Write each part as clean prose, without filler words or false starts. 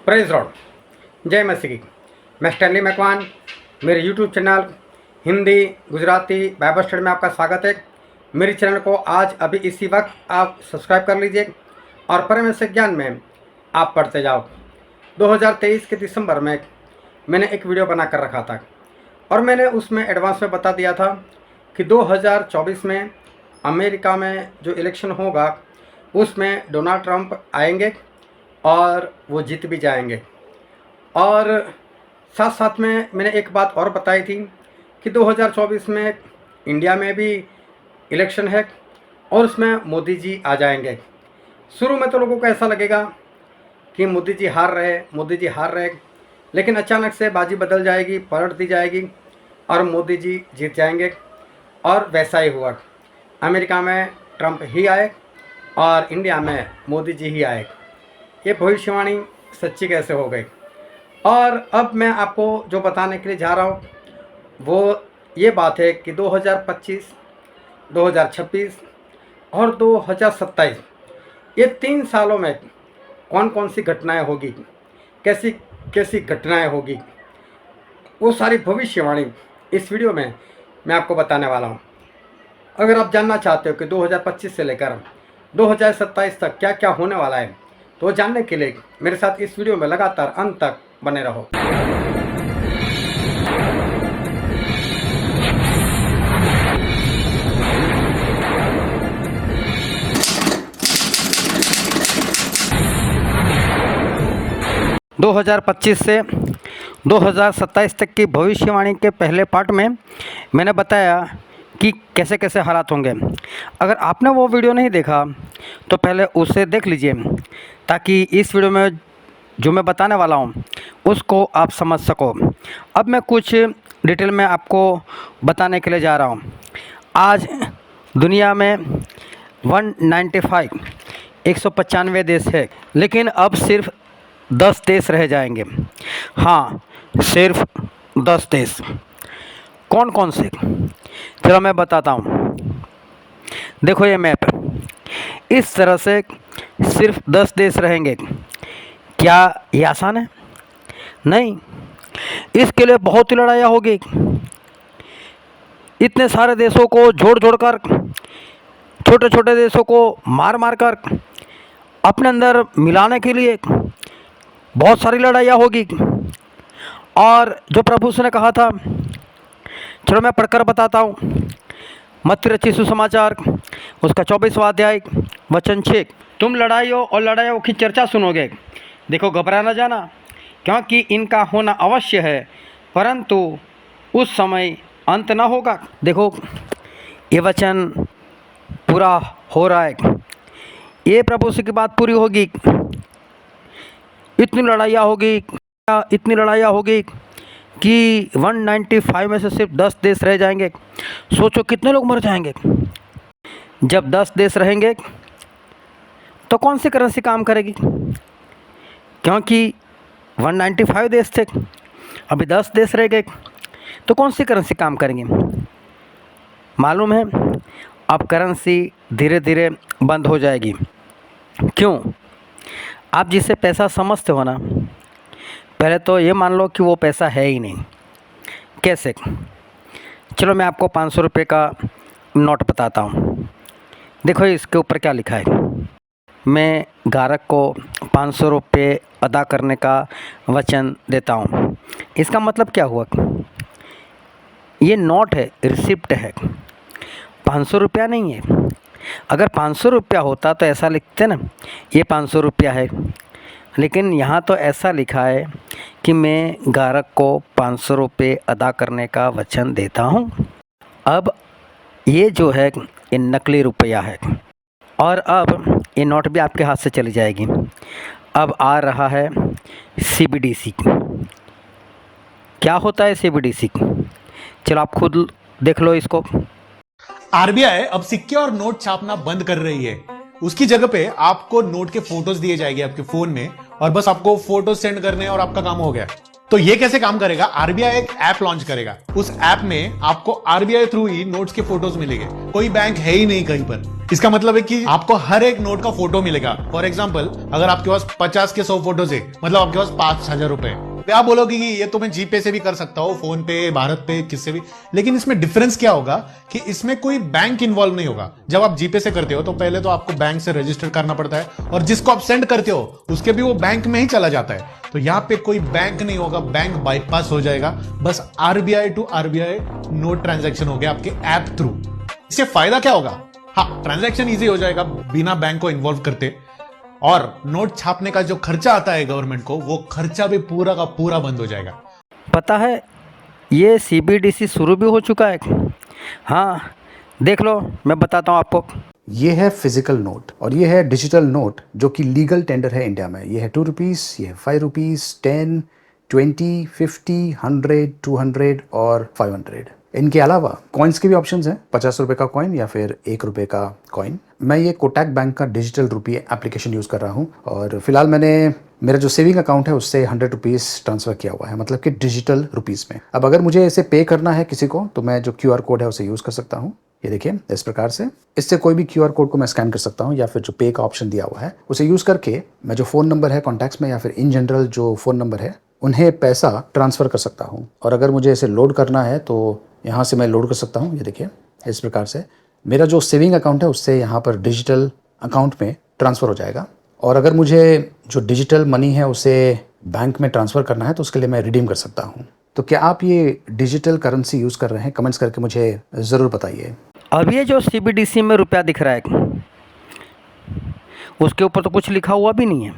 Praise Lord, जय मसीह की। मैं स्टैनली मैकवान, मेरे YouTube channel Hindi Gujarati Bible study में आपका स्वागत है। मेरे चैनल को आज अभी इसी वक्त आप सब्सक्राइब कर लीजिए और परमेश्वर ज्ञान में आप पढ़ते जाओ। 2023 के दिसंबर में मैंने एक वीडियो बना कर रखा था और मैंने उसमें एडवांस में बता दिया था कि 2024 में अमेरिका में जो इलेक्शन होगा उसमें डोनाल्ड ट्रंप आएंगे और वो जीत भी जाएंगे। और साथ साथ में मैंने एक बात और बताई थी कि 2024 में इंडिया में भी इलेक्शन है और उसमें मोदी जी आ जाएंगे। शुरू में तो लोगों को ऐसा लगेगा कि मोदी जी हार रहे, लेकिन अचानक से बाजी बदल जाएगी, पलट दी जाएगी और मोदी जी जीत जाएंगे। और वैसा ही हुआ, अमेरिका में ट्रंप ही आए और इंडिया में मोदी जी ही आए। ये भविष्यवाणी सच्ची कैसे हो गई। और अब मैं आपको जो बताने के लिए जा रहा हूँ वो ये बात है कि 2025, 2026 और 2027 ये 3 सालों में कौन कौन सी घटनाएं होगी, कैसी कैसी घटनाएं होगी, वो सारी भविष्यवाणी इस वीडियो में मैं आपको बताने वाला हूँ। अगर आप जानना चाहते हो कि 2025 से लेकर 2027 तक क्या क्या होने वाला है तो जानने के लिए मेरे साथ इस वीडियो में लगातार अंत तक बने रहो। दो 2025 से 2027 तक की भविष्यवाणी के पहले पार्ट में मैंने बताया कि कैसे कैसे हालात होंगे। अगर आपने वो वीडियो नहीं देखा तो पहले उसे देख लीजिए ताकि इस वीडियो में जो मैं बताने वाला हूँ उसको आप समझ सको। अब मैं कुछ डिटेल में आपको बताने के लिए जा रहा हूँ। आज दुनिया में 195 देश है, लेकिन अब सिर्फ 10 देश रह जाएंगे। हाँ, सिर्फ 10 देश। कौन कौन से, चलो मैं बताता हूँ। देखो ये मैप, इस तरह से सिर्फ 10 देश रहेंगे। क्या ये आसान है? नहीं, इसके लिए बहुत ही लड़ाइयाँ होगी। इतने सारे देशों को जोड़ जोड़ कर, छोटे छोटे देशों को मार मार कर अपने अंदर मिलाने के लिए बहुत सारी लड़ाइयाँ होगी। और जो प्रभु ने कहा था, चलो मैं पढ़कर बताता हूँ। मत्ती रचित सुसमाचार उसका 24वां अध्याय वचन 6, तुम लड़ाइयों और लड़ाइयों की चर्चा सुनोगे। देखो, घबरा न जाना, क्योंकि इनका होना अवश्य है, परंतु उस समय अंत न होगा। देखो, ये वचन पूरा हो रहा है, ये प्रभु की बात पूरी होगी। इतनी लड़ाइयाँ होगी कि 195 में से सिर्फ 10 देश रह जाएंगे। सोचो कितने लोग मर जाएंगे। जब 10 देश रहेंगे तो कौन सी करेंसी काम करेगी? क्योंकि 195 देश थे, अभी 10 देश रह गए, तो कौन सी करेंसी काम करेंगे? मालूम है, अब करेंसी धीरे धीरे बंद हो जाएगी। क्यों? आप जिसे पैसा समझते हो ना, पहले तो ये मान लो कि वो पैसा है ही नहीं। कैसे? चलो मैं आपको 500 रुपये का नोट बताता हूँ। देखो इसके ऊपर क्या लिखा है, मैं ग्राहक को 500 रुपये अदा करने का वचन देता हूँ। इसका मतलब क्या हुआ? ये नोट है, रिसिप्ट है, 500 रुपया नहीं है। अगर 500 रुपया होता तो ऐसा लिखते ना, ये 500 रुपया है, लेकिन यहाँ तो ऐसा लिखा है कि मैं ग्राहक को 500 रुपये अदा करने का वचन देता हूँ। अब ये जो है ये नकली रुपया है और अब ये नोट भी आपके हाथ से चली जाएगी। अब आ रहा है CBDC। क्या होता है CBDC? चलो आप खुद देख लो इसको। आरबीआई अब सिक्के और नोट छापना बंद कर रही है। उसकी जगह पे आपको नोट के फोटोज दिए जाएंगे आपके फोन में और बस आपको फोटो सेंड करने और आपका काम हो गया। तो ये कैसे काम करेगा? आरबीआई एक ऐप लॉन्च करेगा। उस ऐप में आपको आरबीआई थ्रू ही नोट्स के फोटोज मिलेंगे। कोई बैंक है ही नहीं कहीं पर। इसका मतलब है कि आपको हर एक नोट का फोटो मिलेगा। फॉर एग्जाम्पल, अगर आपके पास 50 के 100 फोटोज है, मतलब आपके पास 5,000 रुपए, तो आप बोलोगे कि ये तो मैं जीपे से भी कर सकता हूँ, फोन पे, भारत पे, किससे भी। लेकिन इसमें डिफरेंस क्या होगा कि इसमें कोई बैंक इन्वॉल्व नहीं होगा। जब आप जीपे से करते हो तो पहले तो आपको बैंक से रजिस्टर करना पड़ता है, और जिसको आप सेंड करते हो उसके भी वो बैंक में ही चला जाता है। तो यहां पे कोई बैंक नहीं होगा, बैंक बाईपास हो जाएगा। बस RBI to RBI note transaction हो गया आपके ऐप थ्रू। इससे फायदा क्या होगा? हाँ, ट्रांजैक्शन इजी हो जाएगा बिना बैंक को इन्वॉल्व करते, और नोट छापने का जो खर्चा आता है गवर्नमेंट को, वो खर्चा भी पूरा का पूरा बंद हो जाएगा। पता है ये सीबीडीसी शुरू भी हो चुका है। हाँ देख लो, मैं बताता हूँ आपको। ये है फिजिकल नोट और ये है डिजिटल नोट जो कि लीगल टेंडर है इंडिया में। ये है 2 रुपीज़, ये है 5 रुपीज़, 10, 20, 50, 100, 200 और 500। इनके अलावा कॉइन्स के भी ऑप्शंस हैं, 50 रुपये का कॉइन या फिर 1 रुपये का कॉइन। मैं ये कोटक बैंक का डिजिटल रुपये एप्लीकेशन यूज़ कर रहा हूँ, और फिलहाल मैंने मेरा जो सेविंग अकाउंट है उससे 100 रुपीज़ ट्रांसफ़र किया हुआ है, मतलब कि डिजिटल रुपीज़ में। अब अगर मुझे इसे पे करना है किसी को, तो मैं जो QR कोड है उसे यूज़ कर सकता हूँ। ये देखिए इस प्रकार से, इससे कोई भी QR कोड को मैं स्कैन कर सकता हूँ, या फिर जो पे का ऑप्शन दिया हुआ है उसे यूज़ करके मैं जो फ़ोन नंबर है कॉन्टैक्ट्स में, या फिर इन जनरल जो फ़ोन नंबर है, उन्हें पैसा ट्रांसफ़र कर सकता हूँ। और अगर मुझे इसे लोड करना है तो यहाँ से मैं लोड कर सकता हूँ। ये देखिए इस प्रकार से मेरा जो सेविंग अकाउंट है उससे यहाँ पर डिजिटल अकाउंट में ट्रांसफ़र हो जाएगा। और अगर मुझे जो डिजिटल मनी है उसे बैंक में ट्रांसफ़र करना है तो उसके लिए मैं रिडीम कर सकता हूँ। तो क्या आप ये डिजिटल करेंसी यूज़ कर रहे हैं? कमेंट्स करके मुझे ज़रूर बताइए। अब ये जो सीबीडीसी में रुपया दिख रहा है, उसके ऊपर तो कुछ लिखा हुआ भी नहीं है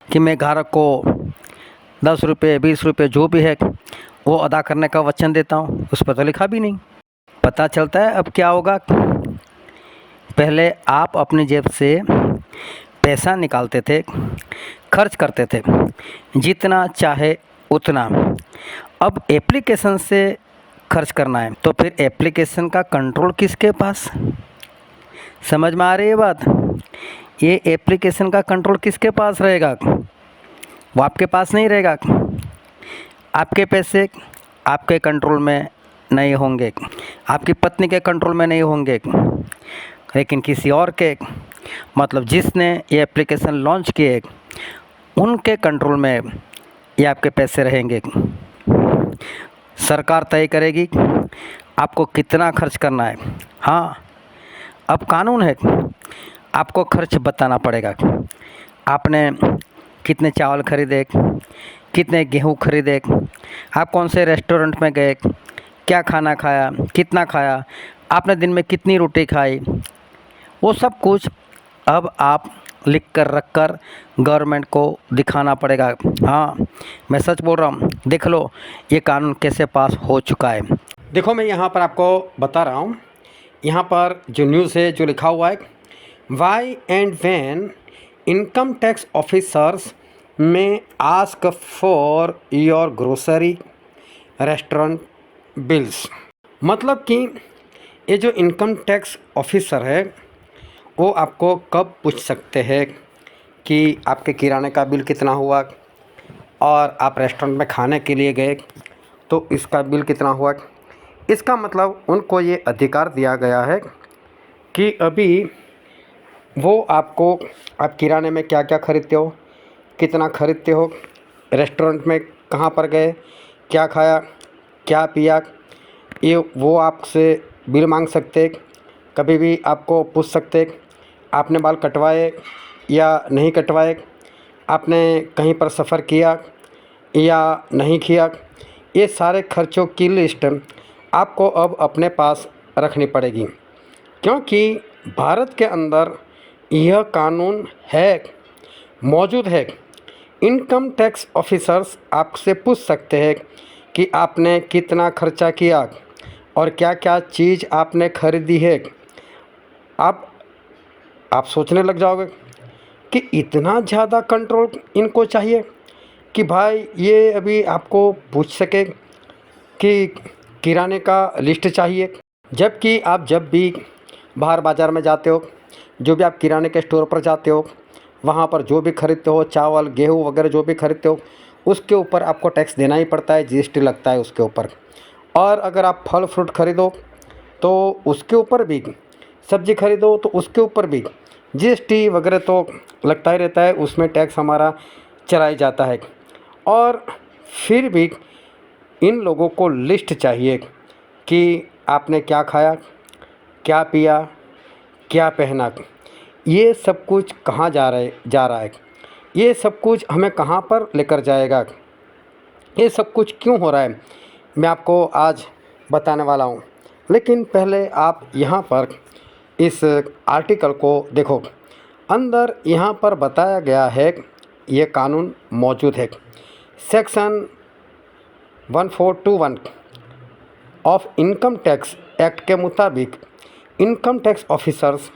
कि मैं ग्राहक को 10 रुपये 20 रुपये जो भी है वो अदा करने का वचन देता हूँ। उस पर तो लिखा भी नहीं। पता चलता है अब क्या होगा। पहले आप अपनी जेब से पैसा निकालते थे, खर्च करते थे जितना चाहे उतना। अब एप्लीकेशन से खर्च करना है तो फिर एप्लीकेशन का कंट्रोल किसके पास? समझ में आ रही है बात? ये एप्लीकेशन का कंट्रोल किसके पास रहेगा? वो आपके पास नहीं रहेगा। आपके पैसे आपके कंट्रोल में नहीं होंगे, आपकी पत्नी के कंट्रोल में नहीं होंगे, लेकिन किसी और के, मतलब जिसने ये एप्लीकेशन लॉन्च किए उनके कंट्रोल में ये आपके पैसे रहेंगे। सरकार तय करेगी आपको कितना खर्च करना है। हाँ, अब कानून है, आपको खर्च बताना पड़ेगा। आपने कितने चावल खरीदे, कितने गेहूँ खरीदे, आप कौन से रेस्टोरेंट में गए, क्या खाना खाया, कितना खाया, आपने दिन में कितनी रोटी खाई, वो सब कुछ अब आप लिख कर रख कर गवर्नमेंट को दिखाना पड़ेगा। हाँ, मैं सच बोल रहा हूँ। देख लो ये कानून कैसे पास हो चुका है। देखो मैं यहाँ पर आपको बता रहा हूँ, यहाँ पर जो न्यूज़ है जो लिखा हुआ है, why and when income tax officers में ask for your grocery restaurant bills. मतलब कि ये जो इनकम टैक्स ऑफिसर है वो आपको कब पूछ सकते हैं कि आपके किराने का बिल कितना हुआ, और आप रेस्टोरेंट में खाने के लिए गए तो इसका बिल कितना हुआ। इसका मतलब उनको ये अधिकार दिया गया है कि अभी वो आपको, आप किराने में क्या क्या खरीदते हो, कितना खरीदते हो, रेस्टोरेंट में कहाँ पर गए, क्या खाया, क्या पिया, ये वो आपसे बिल मांग सकते। कभी भी आपको पूछ सकते आपने बाल कटवाए या नहीं कटवाए, आपने कहीं पर सफ़र किया या नहीं किया। ये सारे खर्चों की लिस्ट आपको अब अपने पास रखनी पड़ेगी, क्योंकि भारत के अंदर यह कानून है, मौजूद है। इनकम टैक्स ऑफिसर्स आपसे पूछ सकते हैं कि आपने कितना खर्चा किया और क्या क्या चीज़ आपने खरीदी है। आप सोचने लग जाओगे कि इतना ज़्यादा कंट्रोल इनको चाहिए कि भाई ये अभी आपको पूछ सके कि किराने का लिस्ट चाहिए। जबकि आप जब भी बाहर बाज़ार में जाते हो, जो भी आप किराने के स्टोर पर जाते हो, वहाँ पर जो भी खरीदते हो, चावल गेहूँ वगैरह जो भी खरीदते हो, उसके ऊपर आपको टैक्स देना ही पड़ता है, जीएसटी लगता है उसके ऊपर। और अगर आप फल फ्रूट खरीदो तो उसके ऊपर भी, सब्ज़ी खरीदो तो उसके ऊपर भी जीएसटी वगैरह तो लगता ही रहता है, उसमें टैक्स हमारा चला ही जाता है। और फिर भी इन लोगों को लिस्ट चाहिए कि आपने क्या खाया, क्या पिया, क्या पहना, ये सब कुछ कहाँ जा रहा है, ये सब कुछ हमें कहाँ पर लेकर जाएगा, ये सब कुछ क्यों हो रहा है, मैं आपको आज बताने वाला हूँ। लेकिन पहले आप यहाँ पर इस आर्टिकल को देखो। अंदर यहाँ पर बताया गया है, ये कानून मौजूद है, section 1421 of income tax act के मुताबिक इनकम टैक्स ऑफिसर्स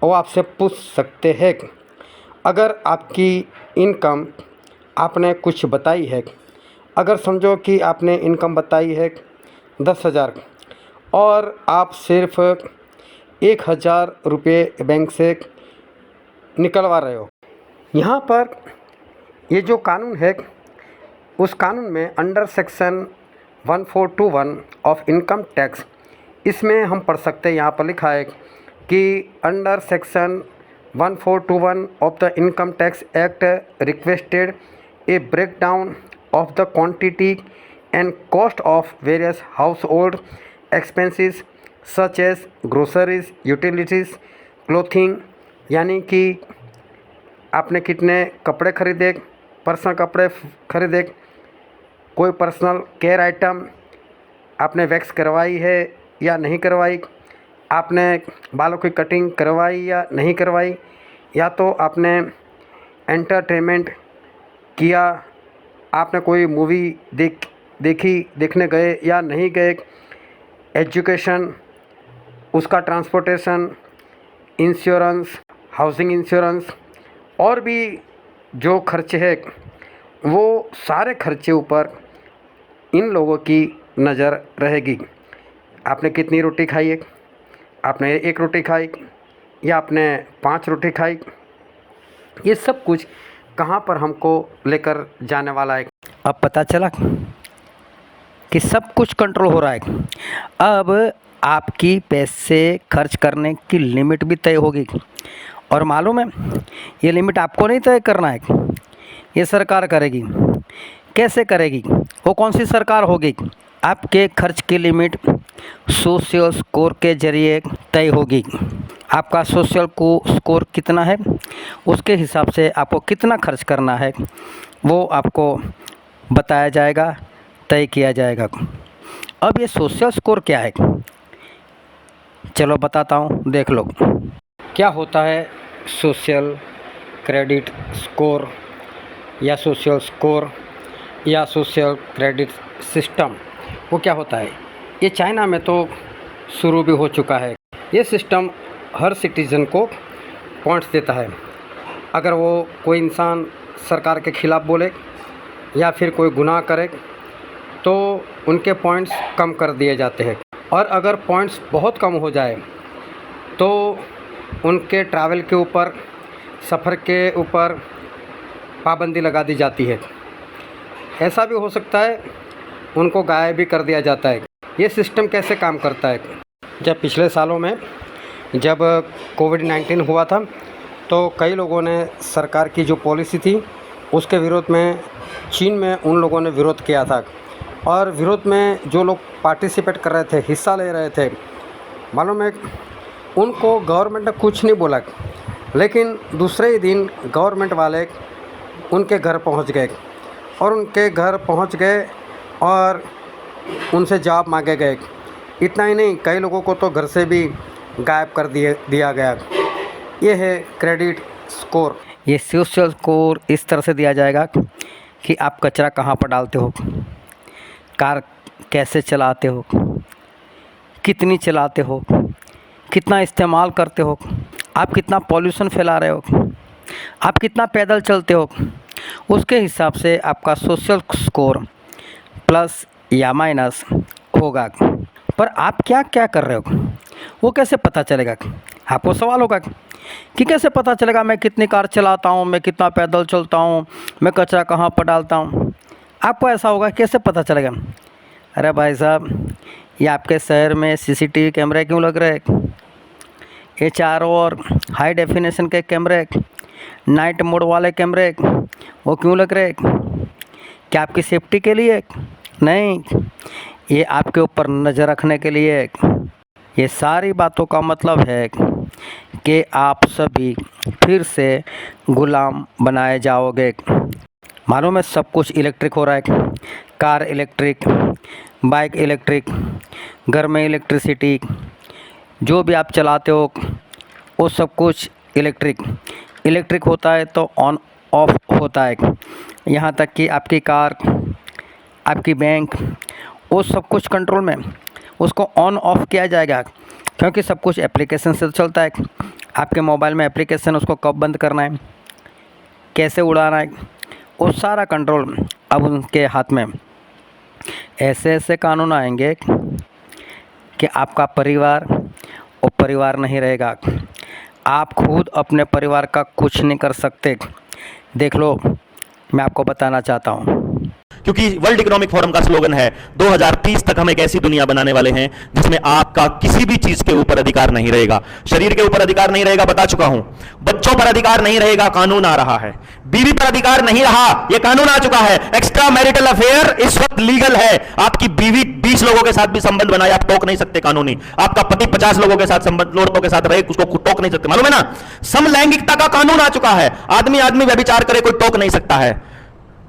वो आपसे पूछ सकते हैं कि अगर आपकी इनकम आपने कुछ बताई है, अगर समझो कि आपने इनकम बताई है 10,000 और आप सिर्फ 1,000 रुपये बैंक से निकलवा रहे हो, यहाँ पर ये जो कानून है उस कानून में under section 1421 of income tax, इसमें हम पढ़ सकते हैं, यहाँ पर लिखा है कि under section 1421 of the income tax act requested a breakdown of the quantity and cost of various household expenses such as groceries, utilities, clothing, यानी कि आपने कितने कपड़े खरीदे, पर्सनल कपड़े खरीदे, कोई पर्सनल केयर आइटम आपने वैक्स करवाई है या नहीं करवाई, आपने बालों की कटिंग करवाई या नहीं करवाई, या तो आपने एंटरटेनमेंट किया, आपने कोई मूवी देखने गए या नहीं गए, एजुकेशन, उसका ट्रांसपोर्टेशन, इंश्योरेंस, हाउसिंग इंश्योरेंस, और भी जो खर्चे हैं वो सारे खर्चे ऊपर इन लोगों की नज़र रहेगी। आपने कितनी रोटी खाई है, आपने 1 रोटी खाई या आपने 5 रोटी खाई, ये सब कुछ कहाँ पर हमको लेकर जाने वाला है। अब पता चला कि सब कुछ कंट्रोल हो रहा है। अब आपकी पैसे खर्च करने की लिमिट भी तय होगी, और मालूम है ये लिमिट आपको नहीं तय करना है, ये सरकार करेगी। कैसे करेगी, वो कौन सी सरकार होगी? आपके खर्च की लिमिट सोशल स्कोर के ज़रिए तय होगी। आपका सोशल स्कोर कितना है, उसके हिसाब से आपको कितना खर्च करना है वो आपको बताया जाएगा, तय किया जाएगा। अब ये सोशल स्कोर क्या है, चलो बताता हूँ, देख लो। क्या होता है सोशल क्रेडिट स्कोर या सोशल स्कोर या सोशल क्रेडिट सिस्टम, वो क्या होता है? ये चाइना में तो शुरू भी हो चुका है। ये सिस्टम हर सिटीज़न को पॉइंट्स देता है। अगर वो कोई इंसान सरकार के ख़िलाफ़ बोले या फिर कोई गुनाह करे तो उनके पॉइंट्स कम कर दिए जाते हैं, और अगर पॉइंट्स बहुत कम हो जाए तो उनके ट्रैवल के ऊपर, सफ़र के ऊपर पाबंदी लगा दी जाती है। ऐसा भी हो सकता है उनको गायब भी कर दिया जाता है। ये सिस्टम कैसे काम करता है? जब पिछले सालों में जब कोविड-19 हुआ था तो कई लोगों ने सरकार की जो पॉलिसी थी उसके विरोध में चीन में उन लोगों ने विरोध किया था, और विरोध में जो लोग पार्टिसिपेट कर रहे थे, हिस्सा ले रहे थे, मालूम है उनको गवर्नमेंट ने कुछ नहीं बोला, लेकिन दूसरे ही दिन गवर्नमेंट वाले उनके घर पहुंच गए, और उनके घर पहुंच गए और उनसे जवाब मांगे गए। इतना ही नहीं, कई लोगों को तो घर से भी गायब कर दिया गया। ये है क्रेडिट स्कोर। ये सोशल स्कोर इस तरह से दिया जाएगा कि आप कचरा कहाँ पर डालते हो, कार कैसे चलाते हो, कितनी चलाते हो, कितना इस्तेमाल करते हो, आप कितना पॉल्यूशन फैला रहे हो, आप कितना पैदल चलते हो, उसके हिसाब से आपका सोशल स्कोर प्लस या माइनस होगा। पर आप क्या क्या कर रहे हो वो कैसे पता चलेगा? आपको सवाल होगा कि कैसे पता चलेगा मैं कितनी कार चलाता हूँ, मैं कितना पैदल चलता हूँ, मैं कचरा कहाँ पर डालता हूँ। आपको ऐसा होगा कैसे पता चलेगा? अरे भाई साहब, ये आपके शहर में सीसीटीवी कैमरे क्यों लग रहे हैं? ये चारों ओर हाई डेफिनेशन के कैमरे, नाइट मोड वाले कैमरे, वो क्यों लग रहे हैं? क्या आपकी सेफ्टी के लिए? नहीं, ये आपके ऊपर नज़र रखने के लिए। ये सारी बातों का मतलब है कि आप सभी फिर से गुलाम बनाए जाओगे। मालूम है सब कुछ इलेक्ट्रिक हो रहा है, कार इलेक्ट्रिक, बाइक इलेक्ट्रिक, घर में इलेक्ट्रिसिटी, जो भी आप चलाते हो वो सब कुछ इलेक्ट्रिक होता है तो ऑन ऑफ होता है। यहाँ तक कि आपकी कार, आपकी बैंक, वो सब कुछ कंट्रोल में, उसको ऑन ऑफ किया जाएगा क्योंकि सब कुछ एप्लीकेशन से चलता है। आपके मोबाइल में एप्लीकेशन, उसको कब बंद करना है, कैसे उड़ाना है, वो सारा कंट्रोल अब उनके हाथ में। ऐसे ऐसे कानून आएंगे कि आपका परिवार वो परिवार नहीं रहेगा। आप खुद अपने परिवार का कुछ नहीं कर सकते। देख लो, मैं आपको बताना चाहता हूँ। क्योंकि वर्ल्ड इकोनॉमिक फोरम का स्लोगन है 2030 तक हम एक ऐसी दुनिया बनाने वाले हैं जिसमें आपका किसी भी चीज के ऊपर अधिकार नहीं रहेगा। शरीर के ऊपर अधिकार नहीं रहेगा, बता चुका हूं। बच्चों पर अधिकार नहीं रहेगा, कानून आ रहा है। बीवी पर अधिकार नहीं रहा, यह कानून आ चुका है। एक्स्ट्रा मैरिटल अफेयर इस वक्त लीगल है। आपकी बीवी 20 लोगों के साथ भी संबंध बनाए, आप टोक नहीं सकते कानूनी। आपका पति 50 लोगों के साथ संबंध, औरतों के साथ रहे, उसको टोक नहीं सकते। मालूम है ना, समलैंगिकता का कानून आ चुका है। आदमी व्यभिचार करे, कोई टोक नहीं सकता है।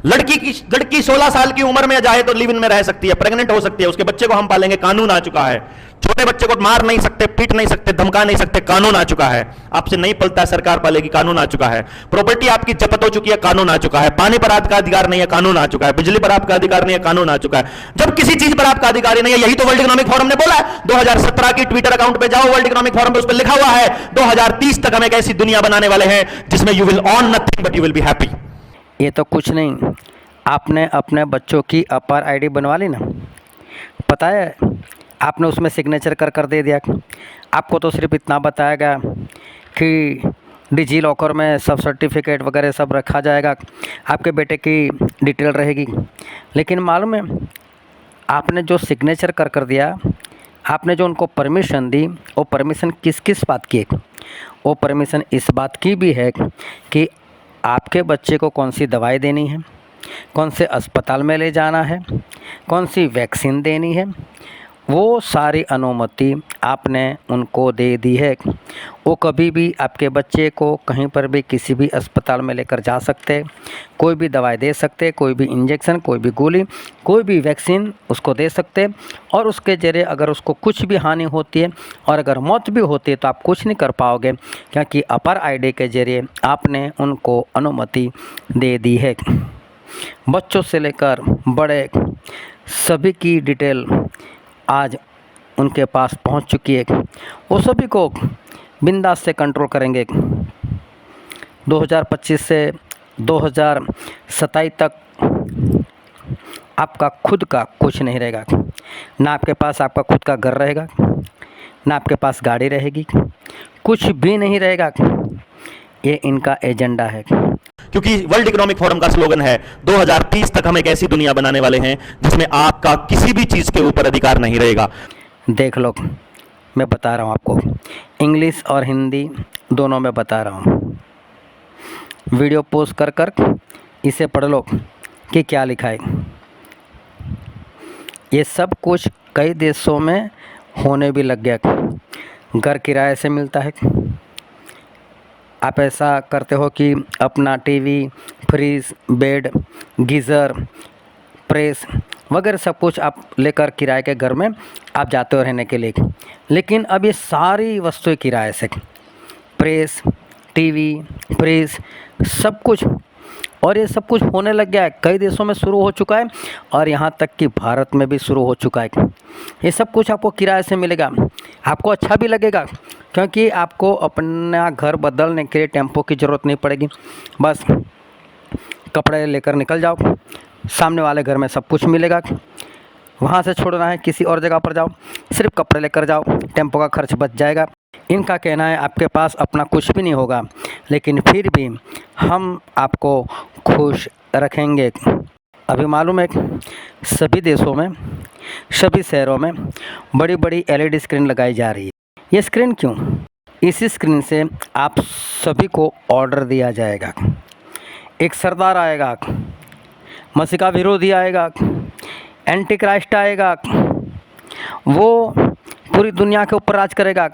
लड़की 16 साल की उम्र में जाए तो लिव इन में रह सकती है, प्रेग्नेंट हो सकती है, उसके बच्चे को हम पालेंगे, कानून आ चुका है। छोटे बच्चे को मार नहीं सकते, पीट नहीं सकते, धमका नहीं सकते, कानून आ चुका है। आपसे नहीं पलता है, सरकार पालेगी, कानून आ चुका है। प्रॉपर्टी आपकी जब्त हो चुकी है, कानून आ चुका है। पानी पर आपका अधिकार नहीं है, कानून आ चुका है। बिजली पर आपका अधिकार नहीं है, कानून आ चुका है। जब किसी चीज पर आपका अधिकार ही नहीं है, यही तो वर्ल्ड इकोनॉमिक फोरम ने बोला है। 2017 की ट्विटर अकाउंट पे जाओ, वर्ल्ड इकोनॉमिक फोरम पे, उस पर लिखा हुआ है 2030 तक हम एक ऐसी दुनिया बनाने वाले हैं जिसमें you will on nothing but you will be happy. ये तो कुछ नहीं, आपने अपने बच्चों की अपार आईडी बनवा ली ना, पता है आपने उसमें सिग्नेचर कर दे दिया। आपको तो सिर्फ इतना बताया गया कि डिजी लॉकर में सब सर्टिफिकेट वगैरह सब रखा जाएगा, आपके बेटे की डिटेल रहेगी। लेकिन मालूम है आपने जो सिग्नेचर कर दिया, आपने जो उनको परमिशन दी, वो परमिशन किस बात की है? वो परमिशन इस बात की भी है कि आपके बच्चे को कौन सी दवाई देनी है, कौन से अस्पताल में ले जाना है, कौन सी वैक्सीन देनी है, वो सारी अनुमति आपने उनको दे दी है। वो कभी भी आपके बच्चे को कहीं पर भी किसी भी अस्पताल में लेकर जा सकते, कोई भी दवाई दे सकते, कोई भी इंजेक्शन, कोई भी गोली, कोई भी वैक्सीन उसको दे सकते। और उसके ज़रिए अगर उसको कुछ भी हानि होती है और अगर मौत भी होती है तो आप कुछ नहीं कर पाओगे, क्योंकि अपर आईडी के ज़रिए आपने उनको अनुमति दे दी है। बच्चों से लेकर बड़े सभी की डिटेल आज उनके पास पहुंच चुकी है। वो सभी को बिंदास से कंट्रोल करेंगे। 2025 से 2027 तक आपका खुद का कुछ नहीं रहेगा। ना आपके पास आपका खुद का घर रहेगा, ना आपके पास गाड़ी रहेगी, कुछ भी नहीं रहेगा। ये इनका एजेंडा है। क्योंकि वर्ल्ड इकोनॉमिक फोरम का स्लोगन है 2030 तक हम एक ऐसी दुनिया बनाने वाले हैं जिसमें आपका किसी भी चीज के ऊपर अधिकार नहीं रहेगा। देख लो, मैं बता रहा हूँ आपको, इंग्लिश और हिंदी दोनों में बता रहा हूँ। वीडियो पोस्ट कर इसे पढ़ लो कि क्या लिखा है। ये सब कुछ कई देशों में होने भी लग गया। घर किराए से मिलता है। आप ऐसा करते हो कि अपना TV, fridge, bed, geyser, press वगैरह सब कुछ आप लेकर किराए के घर में आप जाते हो रहने के लिए। लेकिन अब ये सारी वस्तुएं किराए से, प्रेस, टीवी, फ्रिज, सब कुछ, और ये सब कुछ होने लग गया है। कई देशों में शुरू हो चुका है और यहाँ तक कि भारत में भी शुरू हो चुका है। ये सब कुछ आपको किराए से मिलेगा। आपको अच्छा भी लगेगा क्योंकि आपको अपना घर बदलने के लिए टेम्पो की ज़रूरत नहीं पड़ेगी। बस कपड़े लेकर निकल जाओ, सामने वाले घर में सब कुछ मिलेगा। वहाँ से छोड़ना है किसी और जगह पर जाओ, सिर्फ कपड़े लेकर जाओ, टेम्पो का खर्च बच जाएगा। इनका कहना है आपके पास अपना कुछ भी नहीं होगा, लेकिन फिर भी हम आपको खुश रखेंगे। अभी मालूम है सभी देशों में, सभी शहरों में बड़ी बड़ी LED स्क्रीन लगाई जा रही है। ये स्क्रीन क्यों? इसी स्क्रीन से आप सभी को ऑर्डर दिया जाएगा। एक सरदार आएगा, मसीह का विरोधी आएगा, एंटी क्राइस्ट आएगा, वो पूरी दुनिया के ऊपर राज करेगा।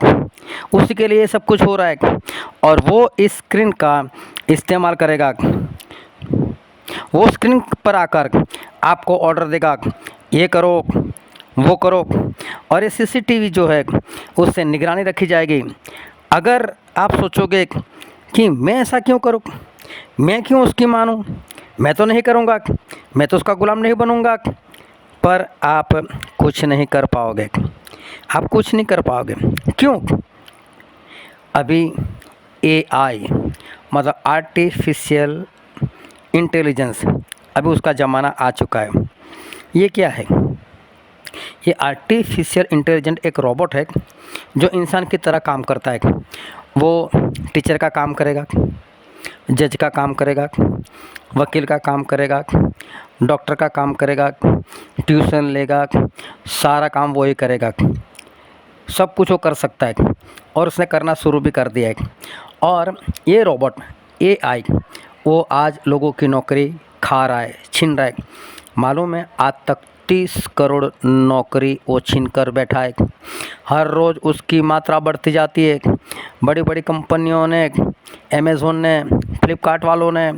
उसी के लिए ये सब कुछ हो रहा है और वो इस स्क्रीन का इस्तेमाल करेगा। वो स्क्रीन पर आकर आपको ऑर्डर देगा, ये करो वो करो, और ये CCTV जो है उससे निगरानी रखी जाएगी। अगर आप सोचोगे कि मैं ऐसा क्यों करूं, मैं क्यों उसकी मानूं, मैं तो नहीं करूंगा, मैं तो उसका गुलाम नहीं बनूंगा, पर आप कुछ नहीं कर पाओगे। आप कुछ नहीं कर पाओगे। क्यों? अभी AI मतलब आर्टिफिशियल इंटेलिजेंस, अभी उसका ज़माना आ चुका है। ये क्या है? ये आर्टिफिशियल इंटेलिजेंट एक रोबोट है जो इंसान की तरह काम करता है। वो टीचर का काम करेगा, जज का काम करेगा, वकील का काम करेगा, डॉक्टर का काम करेगा, ट्यूशन लेगा, सारा काम वो ही करेगा। सब कुछ वो कर सकता है और उसने करना शुरू भी कर दिया है। और ये रोबोट AI वो आज लोगों की नौकरी खा रहा है, छीन रहा है। मालूम है आज तक 30 करोड़ नौकरी वो छीन कर बैठा है। हर रोज़ उसकी मात्रा बढ़ती जाती है। बड़ी बड़ी कंपनियों ने, अमेज़ोन ने, फ्लिपकार्ट वालों ने,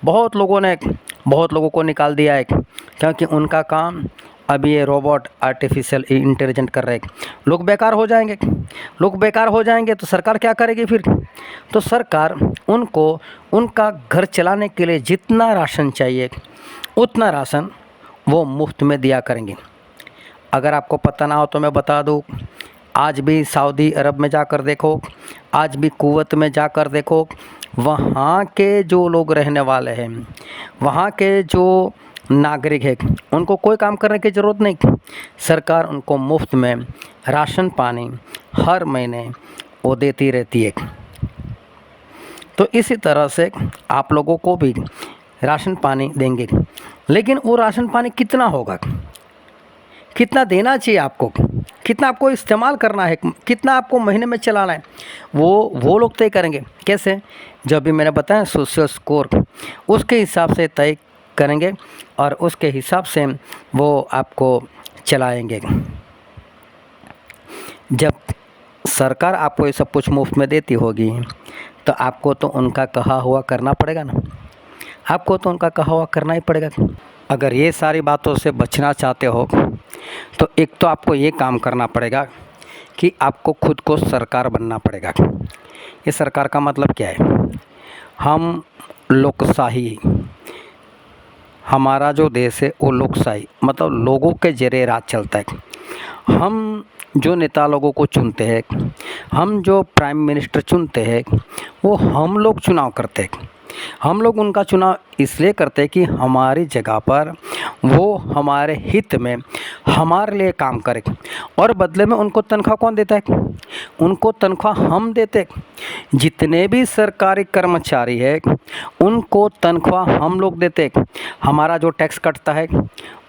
बहुत लोगों को निकाल दिया है, क्योंकि उनका काम अभी ये रोबोट आर्टिफिशियल इंटेलिजेंट कर रहे हैं। लोग बेकार हो जाएंगे तो सरकार क्या करेगी फिर? तो सरकार उनको उनका घर चलाने के लिए जितना राशन चाहिए उतना राशन वो मुफ्त में दिया करेंगे। अगर आपको पता ना हो तो मैं बता दूँ, आज भी सऊदी अरब में जाकर देखो, आज भी कुवैत में जाकर देखो, वहाँ के जो लोग रहने वाले हैं, वहाँ के जो नागरिक है, उनको कोई काम करने की ज़रूरत नहीं। सरकार उनको मुफ्त में राशन पानी हर महीने वो देती रहती है। तो इसी तरह से आप लोगों को भी राशन पानी देंगे, लेकिन वो राशन पानी कितना होगा, कितना देना चाहिए आपको, कितना आपको इस्तेमाल करना है, कितना आपको महीने में चलाना है, वो लोग तय करेंगे। कैसे? जब भी मैंने बताया सोशल स्कोर, उसके हिसाब से तय करेंगे और उसके हिसाब से वो आपको चलाएंगे। जब सरकार आपको ये सब कुछ मुफ्त में देती होगी तो आपको तो उनका कहा हुआ करना पड़ेगा ना, आपको तो उनका कहा हुआ करना ही पड़ेगा। अगर ये सारी बातों से बचना चाहते हो तो एक तो आपको ये काम करना पड़ेगा कि आपको खुद को सरकार बनना पड़ेगा। ये सरकार का मतलब क्या है? हम लोकशाही, हमारा जो देश है वो लोकशाही मतलब लोगों के जरिए राज चलता है। हम जो नेता लोगों को चुनते हैं, हम जो प्राइम मिनिस्टर चुनते हैं, वो हम लोग चुनाव करते हैं। हम लोग उनका चुनाव इसलिए करते हैं कि हमारी जगह पर वो हमारे हित में हमारे लिए काम करे, और बदले में उनको तनख्वाह कौन देता है? उनको तनख्वाह हम देते हैं। जितने भी सरकारी कर्मचारी है उनको तनख्वाह हम लोग देते हैं। हमारा जो टैक्स कटता है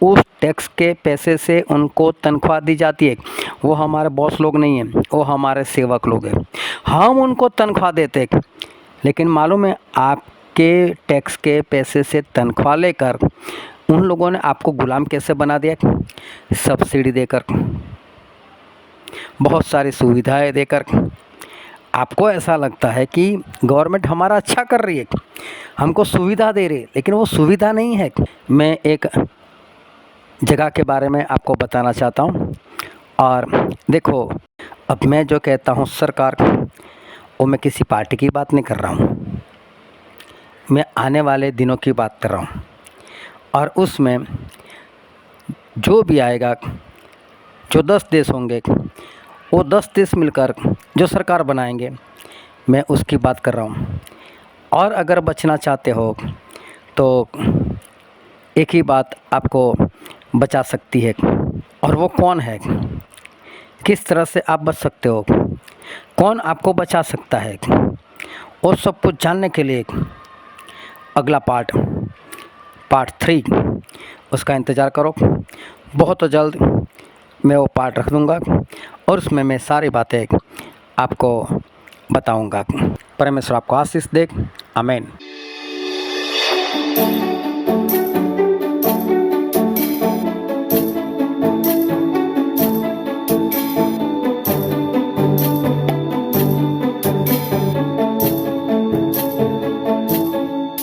उस टैक्स के पैसे से उनको तनख्वाह दी जाती है। वो हमारे बॉस लोग नहीं हैं, वो हमारे सेवक लोग हैं। हम उनको तनख्वाह देते हैं, लेकिन मालूम है आपके टैक्स के पैसे से तनख्वाह लेकर उन लोगों ने आपको गुलाम कैसे बना दिया? सब्सिडी देकर, बहुत सारी सुविधाएं देकर। आपको ऐसा लगता है कि गवर्नमेंट हमारा अच्छा कर रही है, हमको सुविधा दे रही है, लेकिन वो सुविधा नहीं है। मैं एक जगह के बारे में आपको बताना चाहता हूँ। और देखो, अब मैं जो कहता हूँ सरकार, वो मैं किसी पार्टी की बात नहीं कर रहा हूँ, मैं आने वाले दिनों की बात कर रहा हूँ। और उसमें जो भी आएगा, जो 10 देश होंगे, वो 10 देश मिलकर जो सरकार बनाएंगे, मैं उसकी बात कर रहा हूँ। और अगर बचना चाहते हो तो एक ही बात आपको बचा सकती है, और वो कौन है, किस तरह से आप बच सकते हो, कौन आपको बचा सकता है, और सब कुछ जानने के लिए अगला पार्ट 3 उसका इंतज़ार करो। बहुत जल्द मैं वो पार्ट रख दूँगा और उसमें मैं सारी बातें आपको बताऊँगा। परमेश्वर आपको आशीष दे। आमीन।